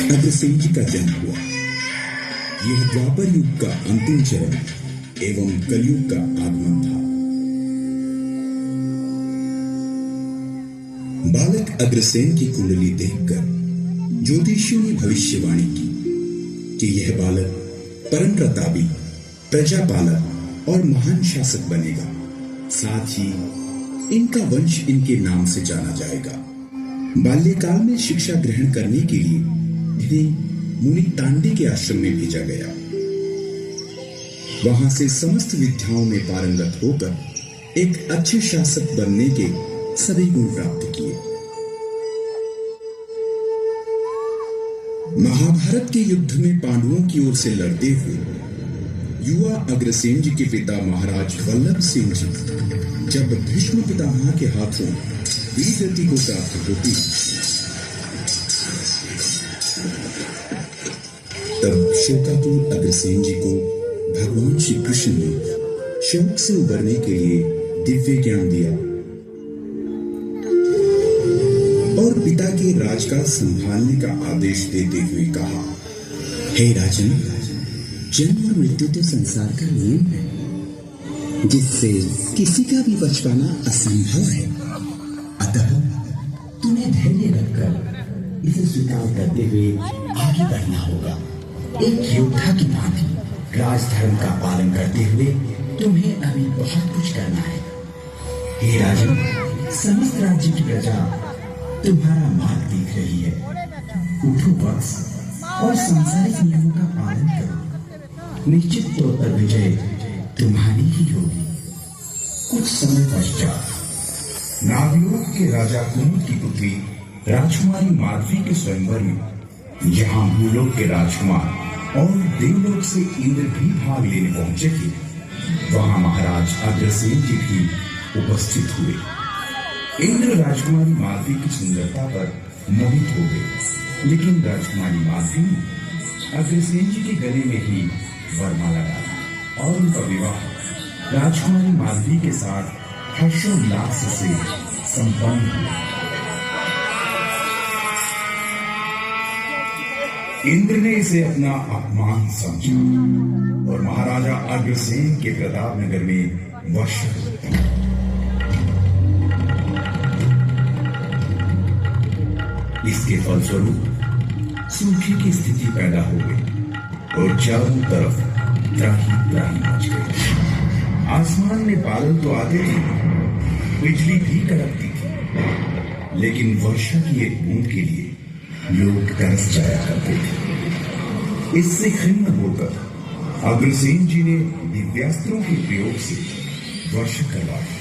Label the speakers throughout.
Speaker 1: अग्रसेन जी का जन्म हुआ। यह द्वापर युग का अंतिम चरण एवं कलयुग का आगमन था। बालक अग्रसेन की कुंडली देखकर ज्योतिषियों ने भविष्यवाणी की कि यह बालक परम प्रतापी, प्रजापालक और महान शासक बनेगा। साथ ही इनका वंश इनके नाम से जाना जाएगा। बाल्यकाल में शिक्षा ग्रहण करने के लिए इन्हें मुनि तांडी के आश्रम में भेजा गया। वहां से समस्त विद्याओं में पारंगत होकर एक अच्छे शासक बनने के सभी गुण प्राप्त किए। महाभारत के युद्ध में पांडवों की ओर से लड़ते हुए युवा अग्रसेन जी के पिता महाराज वल्लभ सिंह जी जब भीष्म पितामह के हाथों वीर गति को प्राप्त होती, तब शोकातुर अग्रसेन जी को भगवान श्री कृष्ण ने शोक से उबरने के लिए दिव्य ज्ञान दिया और पिता के राजकाज संभालने का आदेश देते हुए कहा, हे राजन, जन्म और मृत्यु तो संसार का नियम है जिससे किसी का भी बच पाना असंभव है। अतः तुम्हें धैर्य रखकर इसे स्वीकार करते हुए आगे बढ़ना होगा। एक योद्धा की भांति राजधर्म का पालन करते हुए तुम्हें अभी बहुत कुछ करना है। हे राजन, समस्त राज्य की प्रजा तुम्हारा मार्ग देख रही है। उठो वत्स और सांसारिक नियमों का पालन करो। निश्चित तौर पर विजय तुम्हारी ही होगी। कुछ समय पश्चात नागलोक के राजा कुमुद की पुत्री राजकुमारी माधवी के स्वयंवर में जहां भूलोक के राजकुमार और देवलोक से इंद्र भी भाग लेने पहुंचे थे, वहां महाराज अग्रसेन जी भी उपस्थित हुए। इंद्र राजकुमारी माधवी की सुंदरता पर मोहित हो गए, लेकिन राजकुमारी माधवी ने अग्रसेन जी के गले में ही वरमाला डाला और उनका विवाह राजकुमारी माधवी के साथ हर्षोल्लास से संपन्न हुआ। इंद्र ने इसे अपना अपमान समझा और महाराजा अग्रसेन के प्रताप नगर में वर्षा करता। इसके फलस्वरूप सूखे की स्थिति पैदा हो गई और चारों तरफ त्राही त्राही मच गई। आसमान में बादल तो आते थे, बिजली भी कड़कती थी, लेकिन वर्षा की एक बूंद के लिए लोग तरस जाया करते थे। इससे खिन्न होकर अग्रसेन जी ने दिव्यास्त्रों के प्रयोग से वर्षा करवाई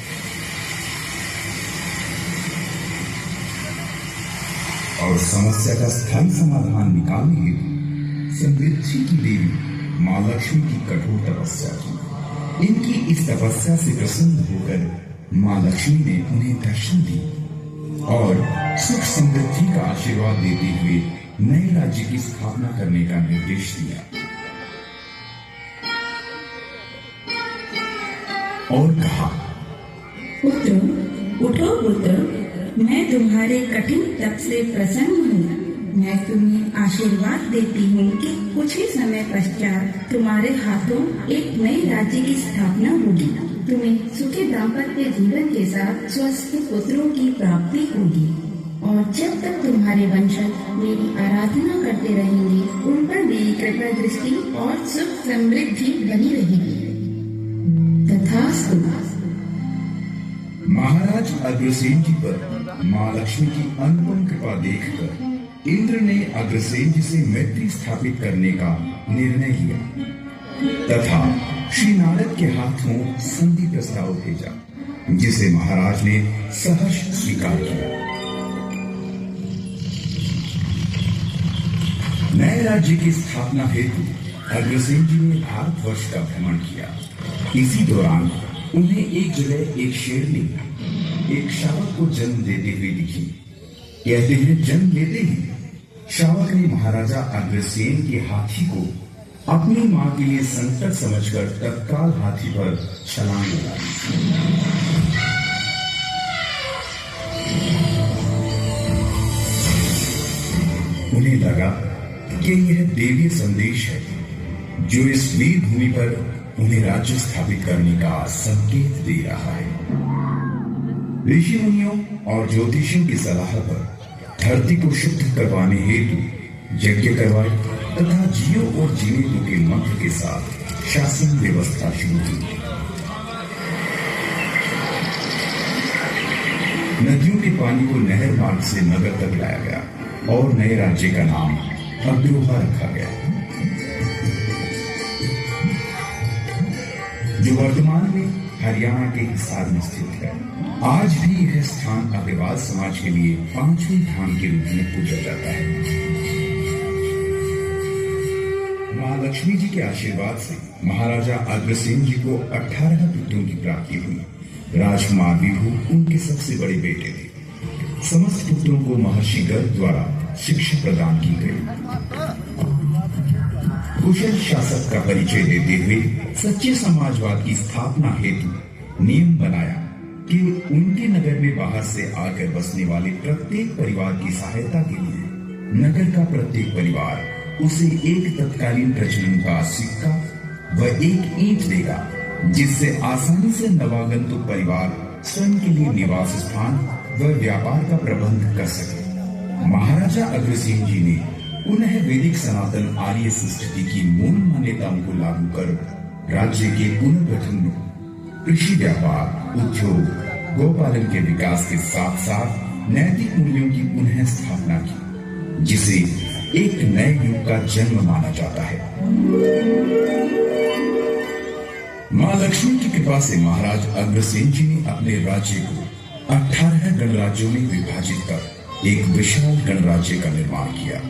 Speaker 1: और समस्या का स्थायी समाधान निकालने हेतु समृद्धि की देवी मां लक्ष्मी की कठोर तपस्या की। इनकी इस तपस्या से प्रसन्न होकर मां लक्ष्मी ने उन्हें दर्शन दी और सुख समृद्धि का आशीर्वाद देते हुए नए राज्य की स्थापना करने का निर्देश दिया और कहा,
Speaker 2: पुत्र, उठो पुत्र, मैं तुम्हारे कठिन तप से प्रसन्न हूँ। मैं तुम्हें आशीर्वाद देती हूँ कि कुछ ही समय पश्चात तुम्हारे हाथों एक नए राज्य की स्थापना होगी। तुम्हें सुखी दाम्पत्य जीवन के साथ स्वस्थ पुत्रों की प्राप्ति होगी और जब तक तुम्हारे वंशज मेरी आराधना करते रहेंगे, उन पर मेरी कृपा दृष्टि और सुख समृद्धि बनी रहेगी। तथास्तु।
Speaker 1: महाराज अग्रसेन जी पर मां लक्ष्मी की अनुपम कृपा देखकर इंद्र ने अग्रसेन जी से मैत्री स्थापित करने का निर्णय लिया तथा श्री नारद के हाथों संधि प्रस्ताव भेजा, जिसे महाराज ने सहर्ष स्वीकार किया। नए राज्य की स्थापना हेतु अग्रसेन जी ने भारतवर्ष का भ्रमण किया। इसी दौरान उन्हें एक जगह एक शेरनी एक शावक को जन्म देते हुए दिखी। कहते हैं जन्म लेते ही शावक ने महाराजा अग्रसेन के हाथी को अपनी मां के लिए संकट समझकर तत्काल हाथी पर छलांग लगा दी। उन्हें लगा कि यह देवीय संदेश है जो इस वीर भूमि पर उन्हें राज्य स्थापित करने का संकेत दे रहा है। ऋषि मुनियों और ज्योतिषियों की सलाह पर धरती को शुद्ध करवाने हेतु यज्ञ करवाए तथा जियो और जीने दो के मंत्र के साथ शासन व्यवस्था शुरू की। नदियों के पानी को नहर मार्ग से नगर तक लाया गया और नए राज्य का नाम अग्रोहा रखा गया, जो वर्तमान में हरियाणा के हिसार में स्थित है। आज भी यह स्थान अग्रवाल समाज के लिए 5वें धाम के रूप में पूजा जाता है। महालक्ष्मी जी के आशीर्वाद से महाराजा अग्रसेन जी को 18 पुत्रों की प्राप्ति हुई। राजकुमार विभु उनके सबसे बड़े बेटे थे। समस्त पुत्रों को महर्षि गर्ग द्वारा शिक्षा प्रदान की गई। कुशल शासक का परिचय देते हुए सच्चे समाजवाद की स्थापना हेतु नियम बनाया कि उनके नगर में बाहर से आकर बसने वाले प्रत्येक परिवार की सहायता के लिए नगर का प्रत्येक परिवार उसे एक तत्कालीन प्रचलन का सिक्का व एक ईंट देगा, जिससे आसानी से नवागंतुक परिवार स्वयं के लिए निवास स्थान व व्यापार का प्रबंध कर सके। महाराजा अग्रसेन जी ने पुनः वैदिक सनातन आर्य संस्कृति की मूल मान्यताओं को लागू कर राज्य के पुनर्गठन में कृषि, व्यापार, उद्योग, गोपालन के विकास के साथ साथ नैतिक मूल्यों की पुनः स्थापना की, जिसे एक नए युग का जन्म माना जाता है। मां लक्ष्मी की कृपा से महाराज अग्रसेन जी ने अपने राज्य को 18 गणराज्यों में विभाजित कर एक विशाल गणराज्य का निर्माण किया।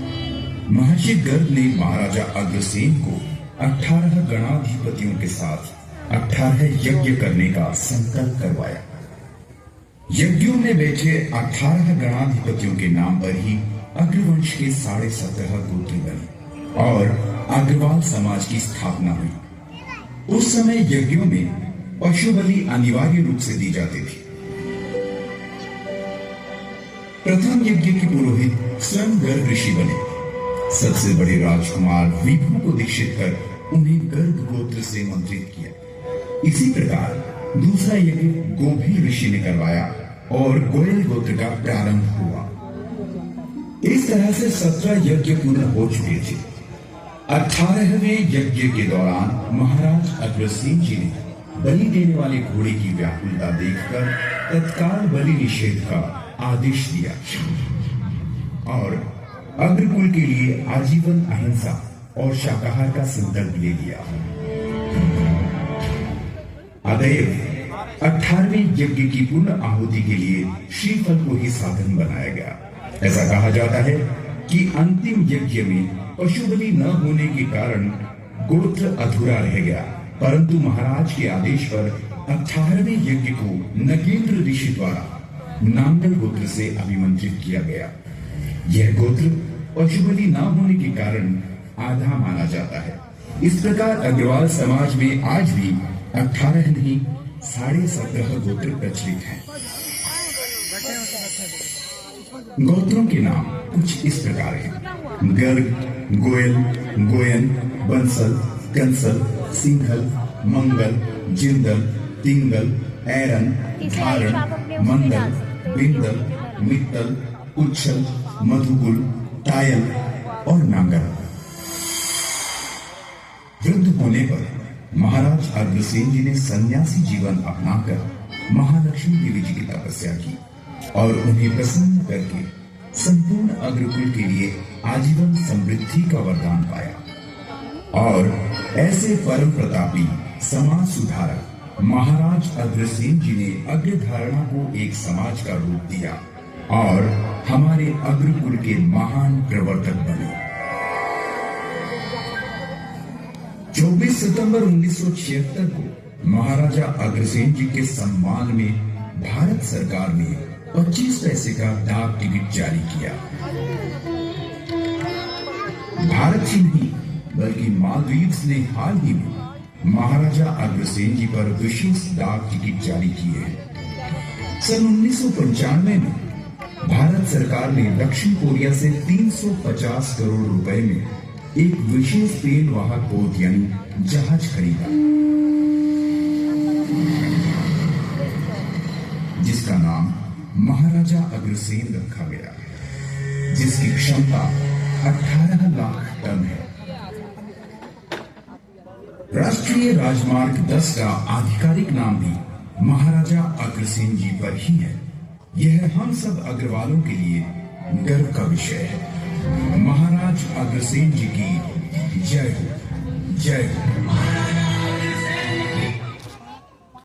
Speaker 1: महर्षि गर्ग ने महाराजा अग्रसेन को 18 गणाधिपतियों के साथ 18 यज्ञ करने का संकल्प करवाया। यज्ञों में बैठे 18 गणाधिपतियों के नाम पर ही अग्रवंश के 17.5 गोत्र बने और अग्रवाल समाज की स्थापना हुई। उस समय यज्ञों में पशु बलि अनिवार्य रूप से दी जाती थी। प्रथम यज्ञ के पुरोहित स्वयं गर्ग ऋषि बने। सबसे बड़े राजकुमार विभु को दीक्षित कर उन्हें गर्ग गोत्र से मंत्रित किया। इसी प्रकार दूसरा यज्ञ गोभी ऋषि ने करवाया और गोयल गोत्र का प्रारंभ हुआ। इस तरह से 17 यज्ञ पूर्ण हो चुके थे। 18वें यज्ञ के दौरान महाराज अग्रसेन जी ने बलि देने वाले घोड़े की व्याकुलता देखकर तत्काल बलि निषेध का आदेश दिया और अग्रकुल के लिए आजीवन अहिंसा और शाकाहार का संकल्प ले लिया। अतएव 18वें यज्ञ की पूर्ण आहुति के लिए श्रीफल को ही साधन बनाया गया। ऐसा कहा जाता है कि अंतिम यज्ञ में पशु बलि न होने के कारण गोत्र अधूरा रह गया, परंतु महाराज के आदेश पर 18वें यज्ञ को नगेंद्र ऋषि द्वारा नांगल गोत्र से अभिमंत्रित किया गया। यह गोत्र पशु बलि न होने के कारण आधा माना जाता है। इस प्रकार अग्रवाल समाज में आज भी 18 नहीं 17.5 गोत्र प्रचलित हैं। गोत्रों के नाम कुछ इस प्रकार हैं: गर्ग, गोयल, गोयन, बंसल, कंसल, सिंघल, मंगल, जिंदल, तिंगल, ऐरन, धारण, मंडल, बिंदल, मित्तल, उच्छल, मधुकुल, टायल और नांगर। वृद्ध होने पर महाराज अग्रसेन जी ने सन्यासी जीवन अपनाकर महालक्ष्मी देवी जी की तपस्या की और उन्हें प्रसन्न करके संपूर्ण अग्रकुल के लिए आजीवन समृद्धि का वरदान पाया। और ऐसे परम प्रतापी समाज सुधारक महाराज अग्रसेन जी ने अग्रधारणा को एक समाज का रूप दिया और हमारे अग्रकुल के महान प्रवर्तक बने। 24 सितंबर 1976 को महाराजा अग्रसेन जी के सम्मान में भारत सरकार ने 25 पैसे का डाक टिकट जारी किया। भारत ही नहीं बल्कि मालदीव ने हाल ही में महाराजा अग्रसेन जी पर विशेष डाक टिकट जारी किए हैं। सन 1995 में भारत सरकार ने दक्षिण कोरिया से 350 करोड़ रुपए में एक विशेष तेल वाहक बोट यानी जहाज खरीदा, जिसका नाम महाराजा अग्रसेन रखा गया, जिसकी क्षमता 18 लाख टन है। राष्ट्रीय राजमार्ग 10 का आधिकारिक नाम भी महाराजा अग्रसेन जी पर ही है। यह हम सब अग्रवालों के लिए गर्व का विषय है। महाराज अग्रसेन जी की जय हो, जय हो।